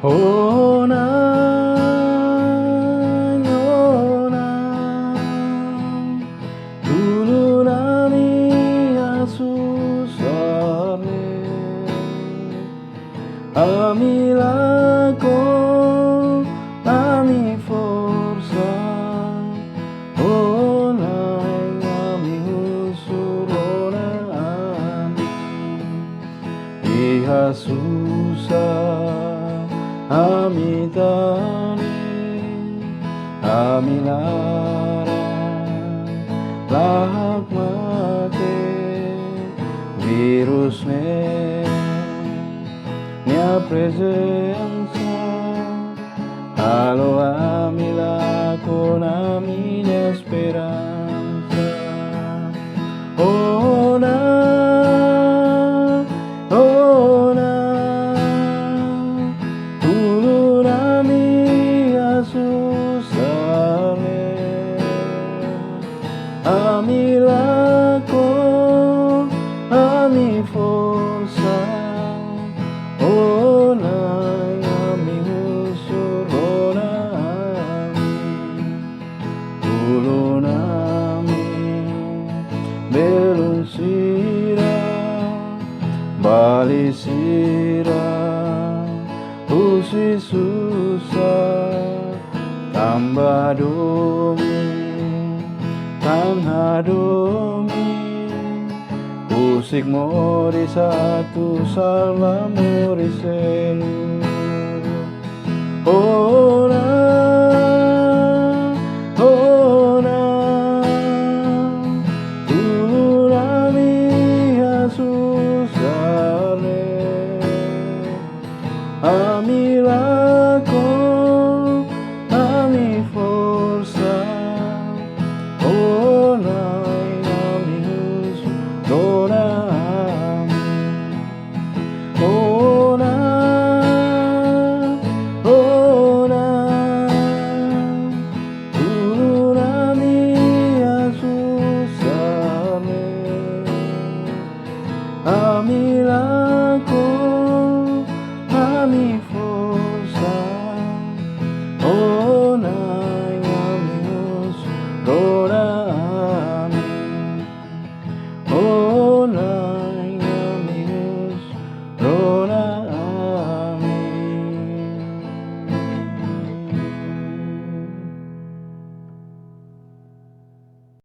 Ona nyona dulu nami asusane amilako ami forza ona ami usurona ami iha susah ami tani ami lara lahak mate virus nia presenza halo ami lako nami esperanza ona ona dulu nami asusale ami lako ami forza ona ami usurona ami dulu nami belum sira bali sira usi susah tambah domi tanha domi usik mori satu salva mori selu oh